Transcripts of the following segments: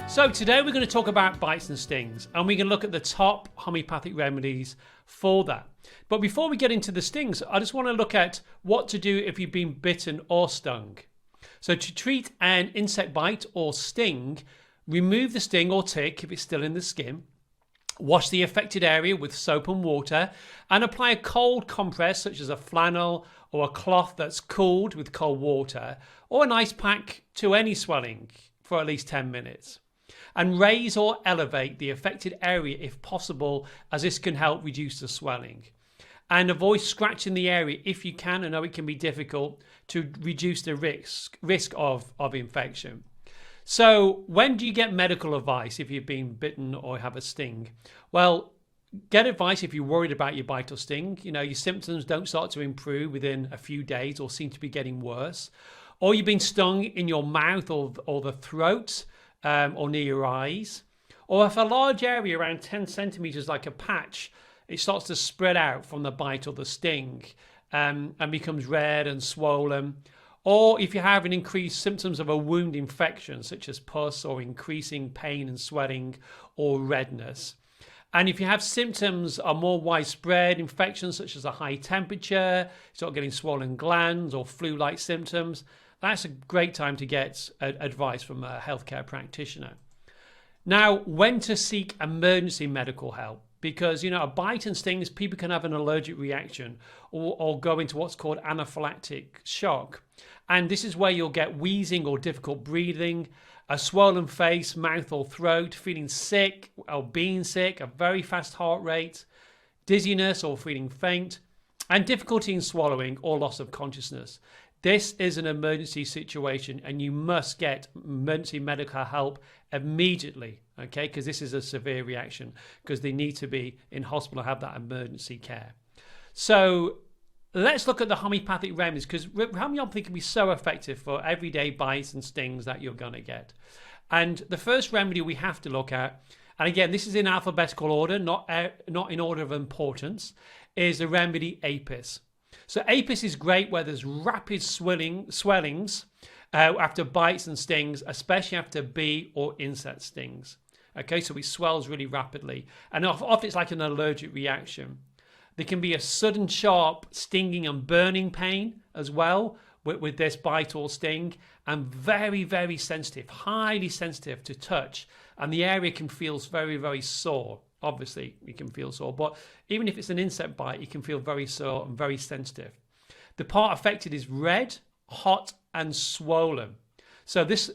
So today we're going to talk about bites and stings, and we're going to look at the top homeopathic remedies for that. But before we get into the stings, I just want to look at what to do if you've been bitten or stung. So to treat an insect bite or sting, remove the sting or tick if it's still in the skin. Wash the affected area with soap and water and apply a cold compress such as a flannel or a cloth that's cooled with cold water or an ice pack to any swelling for at least 10 minutes. And raise or elevate the affected area if possible, as this can help reduce the swelling. And avoid scratching the area if you can. I know it can be difficult to reduce the risk of infection. So when do you get medical advice if you've been bitten or have a sting? Well, get advice if you're worried about your bite or sting. You know, your symptoms don't start to improve within a few days or seem to be getting worse. Or you've been stung in your mouth or the throat or near your eyes. Or if a large area around 10 centimeters, like a patch, it starts to spread out from the bite or the sting and becomes red and swollen. Or if you have an increased symptoms of a wound infection, such as pus or increasing pain and swelling or redness. And if you have symptoms of more widespread infections, such as a high temperature, start getting swollen glands or flu-like symptoms, that's a great time to get advice from a healthcare practitioner. Now, when to seek emergency medical help? Because, you know, a bite and stings, people can have an allergic reaction or go into what's called anaphylactic shock. And this is where you'll get wheezing or difficult breathing, a swollen face, mouth or throat, feeling sick or being sick, a very fast heart rate, dizziness or feeling faint, and difficulty in swallowing or loss of consciousness. This is an emergency situation and you must get emergency medical help immediately, okay? Because this is a severe reaction because they need to be in hospital and have that emergency care. So let's look at the homeopathic remedies, because homeopathy can be so effective for everyday bites and stings that you're going to get. And the first remedy we have to look at, and again, this is in alphabetical order, not in order of importance, is the remedy apis. So apis is great where there's rapid swellings after bites and stings, especially after bee or insect stings. Okay, so it swells really rapidly. And often it's like an allergic reaction. There can be a sudden sharp stinging and burning pain as well with this bite or sting, and very, very sensitive, highly sensitive to touch. And the area can feel very, very sore. Obviously, you can feel sore, but even if it's an insect bite, you can feel very sore and very sensitive. The part affected is red, hot, and swollen. So this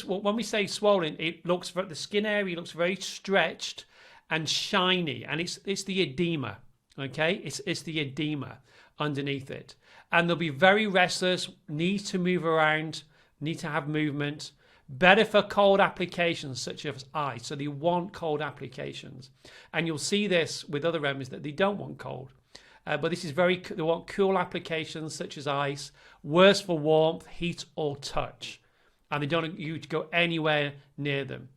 when we say swollen, it looks the skin area looks very stretched and shiny, and it's the edema. Okay, it's the edema underneath it, and they'll be very restless, need to move around, need to have movement. Better for cold applications such as ice. So they want cold applications. And you'll see this with other remedies that they don't want cold. But this is they want cool applications such as ice. Worse for warmth, heat or touch. And they don't want you to go anywhere near them.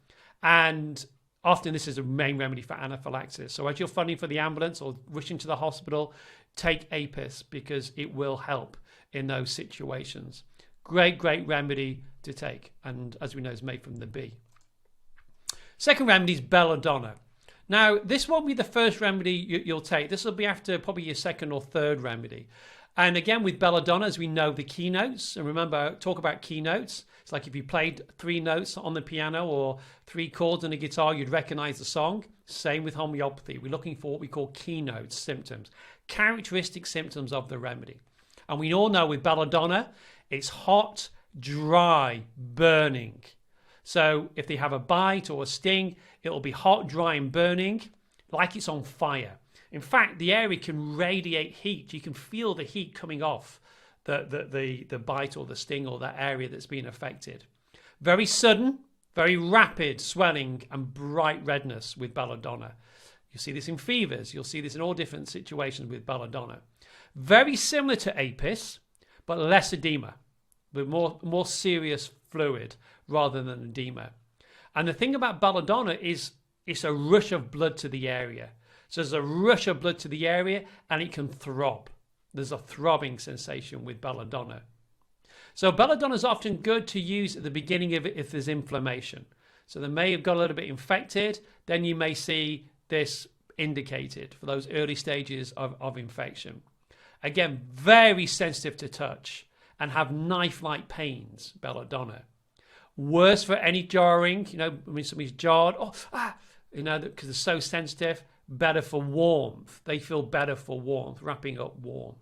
And often this is a main remedy for anaphylaxis. So as you're funding for the ambulance or rushing to the hospital, take apis because it will help in those situations. Great, great remedy to take, and as we know, is made from the bee. Second remedy is belladonna. Now, this won't be the first remedy you'll take. This will be after probably your second or third remedy. And again, with belladonna, as we know, the keynotes, and remember, talk about keynotes. It's like if you played 3 notes on the piano or 3 chords on a guitar, you'd recognize the song. Same with homeopathy. We're looking for what we call keynotes, symptoms, characteristic symptoms of the remedy. And we all know with belladonna, it's hot, dry, burning. So if they have a bite or a sting, it'll be hot, dry, and burning, like it's on fire. In fact, the area can radiate heat. You can feel the heat coming off the bite or the sting or that area that's been affected. Very sudden, very rapid swelling and bright redness with belladonna. You see this in fevers. You'll see this in all different situations with belladonna. Very similar to apis, but less edema, with more serious fluid rather than edema. And the thing about belladonna is it's a rush of blood to the area. So there's a rush of blood to the area and it can throb. There's a throbbing sensation with belladonna. So belladonna is often good to use at the beginning of it if there's inflammation. So they may have got a little bit infected. Then you may see this indicated for those early stages of infection. Again, very sensitive to touch and have knife-like pains, belladonna. Worse for any jarring, when somebody's jarred, because they're so sensitive. Better for warmth. They feel better for warmth, wrapping up warm.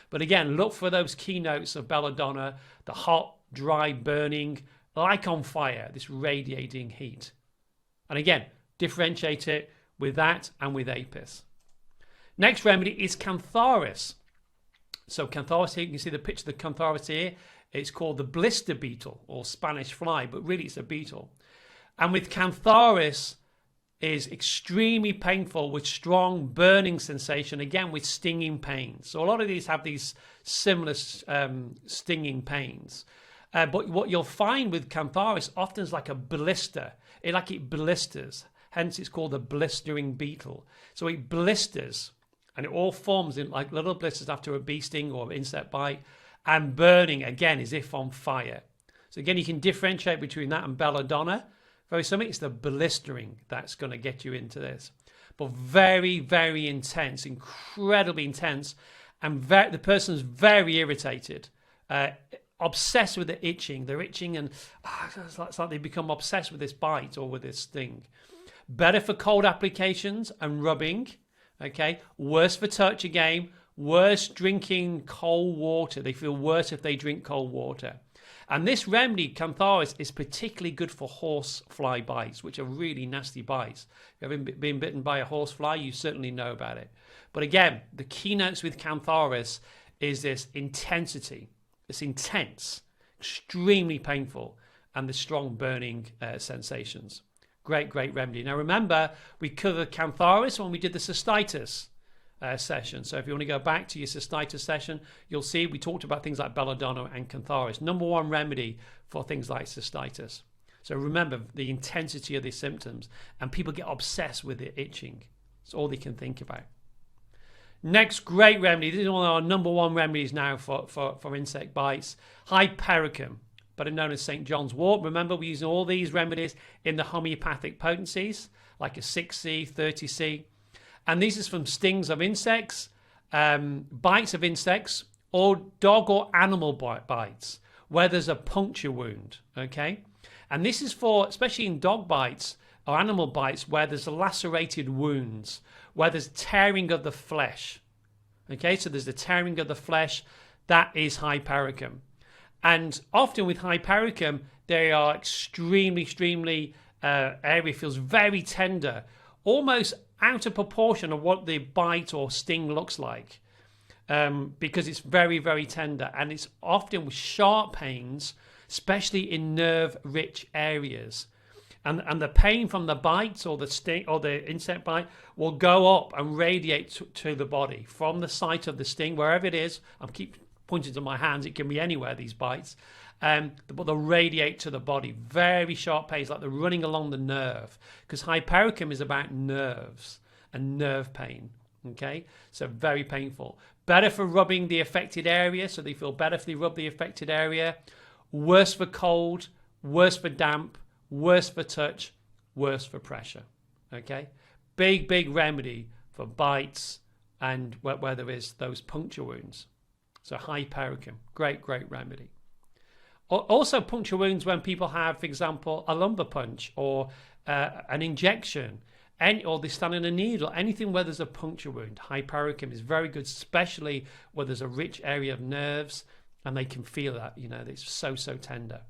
But again, look for those keynotes of belladonna, the hot, dry, burning, like on fire, this radiating heat. And again, differentiate it with that and with apis. Next remedy is cantharis. So cantharis here, you can see the picture of the cantharis here. It's called the blister beetle or Spanish fly, but really it's a beetle. And with cantharis is extremely painful with strong burning sensation, again with stinging pains. So a lot of these have these similar stinging pains. But what you'll find with cantharis often is like a blister. It blisters. Hence it's called a blistering beetle. So it blisters and it all forms in like little blisters after a bee sting or insect bite, and burning again as if on fire. So again, you can differentiate between that and belladonna. Very similar, it's the blistering that's going to get you into this. But very, very intense, incredibly intense, and the person's very irritated, obsessed with the itching. They're itching and it's like they become obsessed with this bite or with this sting. Better for cold applications and rubbing, okay? Worse for touch again, worse drinking cold water. They feel worse if they drink cold water. And this remedy, cantharis, is particularly good for horsefly bites, which are really nasty bites. If you haven't been bitten by a horsefly, you certainly know about it. But again, the keynotes with cantharis is this intensity. It's intense, extremely painful, and the strong burning sensations. Great, great remedy. Now remember, we covered cantharis when we did the cystitis session. So if you want to go back to your cystitis session, you'll see we talked about things like belladonna and cantharis. Number one remedy for things like cystitis. So remember the intensity of these symptoms, and people get obsessed with the itching. It's all they can think about. Next great remedy, this is one of our number one remedies now for insect bites, hypericum, better known as St. John's wort. Remember, we're using all these remedies in the homeopathic potencies, like a 6C, 30C. And these is from stings of insects, bites of insects, or dog or animal bites, where there's a puncture wound, okay? And this is for, especially in dog bites or animal bites, where there's lacerated wounds, where there's tearing of the flesh, okay? So there's the tearing of the flesh, that is hypericum. And often with hypericum, they are extremely, area feels very tender, almost out of proportion of what the bite or sting looks like, because it's very, very tender, and it's often with sharp pains, especially in nerve-rich areas. And the pain from the bite or the sting or the insect bite will go up and radiate to the body from the site of the sting, wherever it is. I keep pointing to my hands, it can be anywhere, these bites. But they'll radiate to the body. Very sharp pains, like they're running along the nerve. Because hypericum is about nerves and nerve pain. Okay? So very painful. Better for rubbing the affected area, so they feel better if they rub the affected area. Worse for cold, worse for damp, worse for touch, worse for pressure. Okay? Big remedy for bites and where there is those puncture wounds. So hypericum, great remedy. Also puncture wounds when people have, for example, a lumbar punch or an injection, or they stand in a needle, anything where there's a puncture wound. Hypericum is very good, especially where there's a rich area of nerves and they can feel that, it's so tender.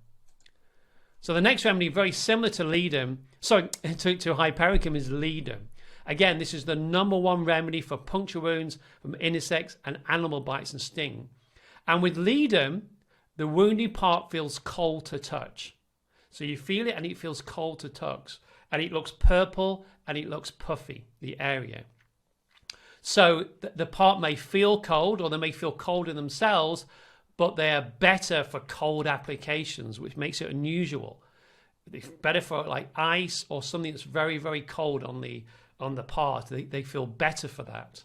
So the next remedy, very similar to ledum, to hypericum, is ledum. Again, this is the number one remedy for puncture wounds from insects and animal bites and sting. And with ledum, the wounded part feels cold to touch. So you feel it and it feels cold to touch. And it looks purple and it looks puffy, the area. So the part may feel cold, or they may feel cold in themselves, but they are better for cold applications, which makes it unusual. It's better for like ice or something that's very cold on the part. They feel better for that.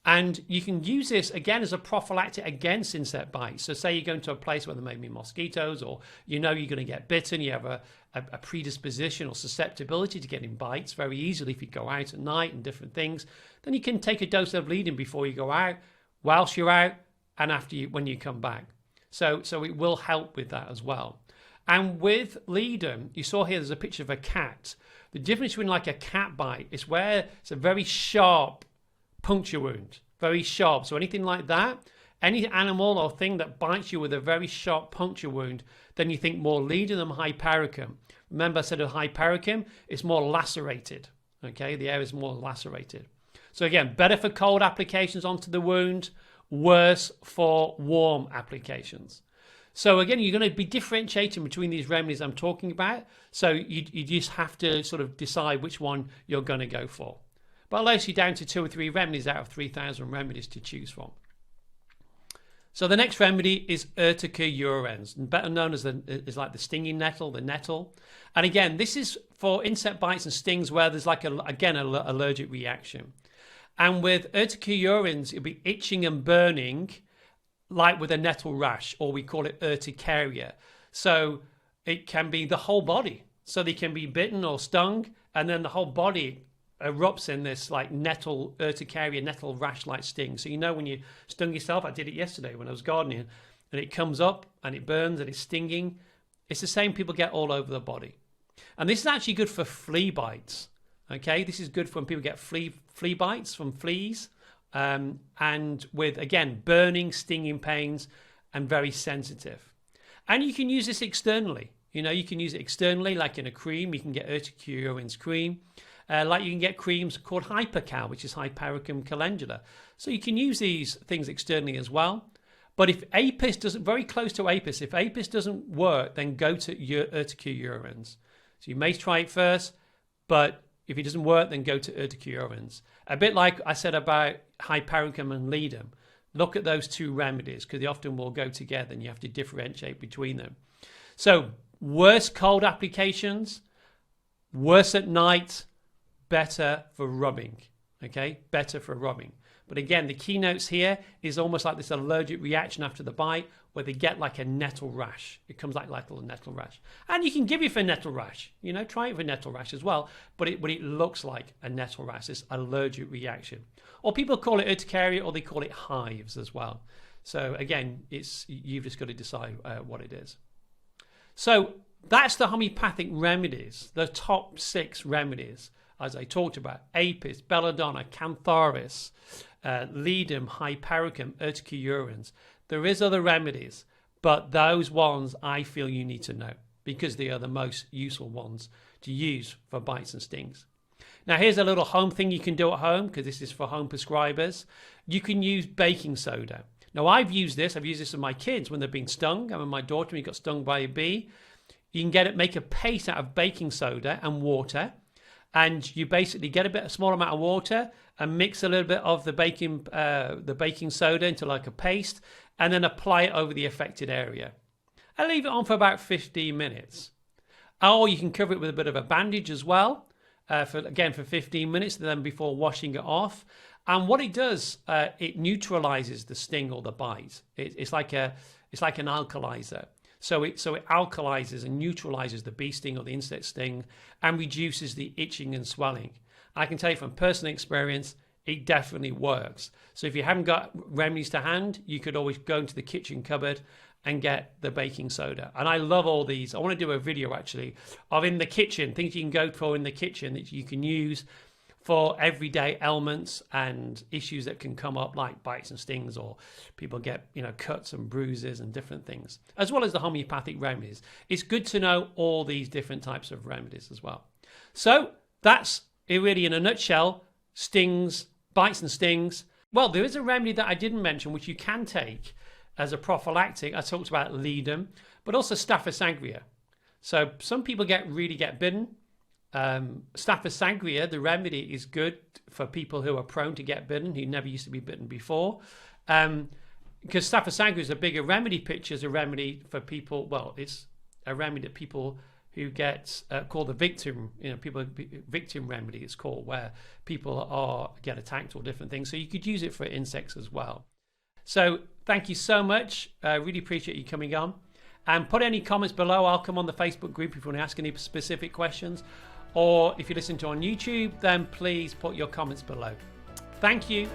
And you can use this again as a prophylactic against insect bites. So say you're going to a place where there may be mosquitoes, or you know you're going to get bitten, you have a predisposition or susceptibility to getting bites very easily if you go out at night and different things, then you can take a dose of Leadum before you go out, whilst you're out, and when you come back. So it will help with that as well. And with Leadum, you saw here there's a picture of a cat. The difference between like a cat bite is where it's a very sharp puncture wound, very sharp. So anything like that, any animal or thing that bites you with a very sharp puncture wound, then you think more Leadum than hypericum. Remember I said a hypericum, it's more lacerated. Okay, the area is more lacerated. So again, better for cold applications onto the wound, worse for warm applications. So again, you're going to be differentiating between these remedies I'm talking about. So you just have to sort of decide which one you're going to go for. But it allows you down to 2 or 3 remedies out of 3,000 remedies to choose from. So the next remedy is Urtica urens, better known as like the stinging nettle, the nettle. And again, this is for insect bites and stings where there's like an allergic reaction. And with Urtica urens, it'll be itching and burning, like with a nettle rash, or we call it urticaria. So it can be the whole body. So they can be bitten or stung, and then the whole body erupts in this like nettle urticaria, nettle rash-like sting. So you know when you stung yourself, I did it yesterday when I was gardening, and it comes up and it burns and it's stinging. It's the same people get all over the body. And this is actually good for flea bites. Okay, this is good for when people get flea bites from fleas. And with, again, burning, stinging pains, and very sensitive. And you can use this externally. You know, you can use it externally, like in a cream. You can get Urtica urens cream. Like you can get creams called Hypercal, which is Hypericum calendula. So you can use these things externally as well. But if Apis doesn't, very close to Apis, if Apis doesn't work, then go to Urtica urens. So you may try it first, but if it doesn't work, then go to Urtica urens. A bit like I said about Hypericum and Leadum. Look at those 2 remedies because they often will go together and you have to differentiate between them. So worse cold applications, worse at night, better for rubbing. Okay, better for rubbing. But again, the keynotes here is almost like this allergic reaction after the bite where they get like a nettle rash. It comes like a nettle rash. And you can give it for nettle rash. You know, try it for nettle rash as well. But it looks like a nettle rash, this allergic reaction. Or people call it urticaria or they call it hives as well. So again, you've just got to decide what it is. So that's the homeopathic remedies, the top 6 remedies. As I talked about, Apis, belladonna, cantharis, Leadum, Hypericum, Urtica urens. There is other remedies, but those ones I feel you need to know because they are the most useful ones to use for bites and stings. Now here's a little home thing you can do at home because this is for home prescribers. You can use baking soda. Now I've used this with my kids when they've been stung. I mean, my daughter, when he got stung by a bee, you can make a paste out of baking soda and water. And you basically get a small amount of water and mix a little bit of the baking soda into like a paste and then apply it over the affected area. And leave it on for about 15 minutes. Or you can cover it with a bit of a bandage as well, for 15 minutes, then before washing it off. And what it does, it neutralizes the sting or the bite. It's like an alkalizer. So it alkalizes and neutralizes the bee sting or the insect sting and reduces the itching and swelling. I can tell you from personal experience, it definitely works. So if you haven't got remedies to hand, you could always go into the kitchen cupboard and get the baking soda. And I love all these. I want to do a video actually of in the kitchen, things you can go for in the kitchen that you can use for everyday ailments and issues that can come up like bites and stings, or people get cuts and bruises and different things, as well as the homeopathic remedies. It's good to know all these different types of remedies as well. So that's it really in a nutshell, stings, bites and stings. Well, there is a remedy that I didn't mention which you can take as a prophylactic. I talked about Leadum, but also Staph aureus. So some people really get bitten. Staph aureus, the remedy is good for people who are prone to get bitten, who never used to be bitten before. Because Staph aureus is a bigger remedy picture, is a remedy for people, well, it's a remedy that people who get called the victim, victim remedy it's called, where people get attacked or different things. So you could use it for insects as well. So thank you so much. I really appreciate you coming on. And put any comments below. I'll come on the Facebook group if you want to ask any specific questions. Or if you listen to on YouTube, then please put your comments below. Thank you.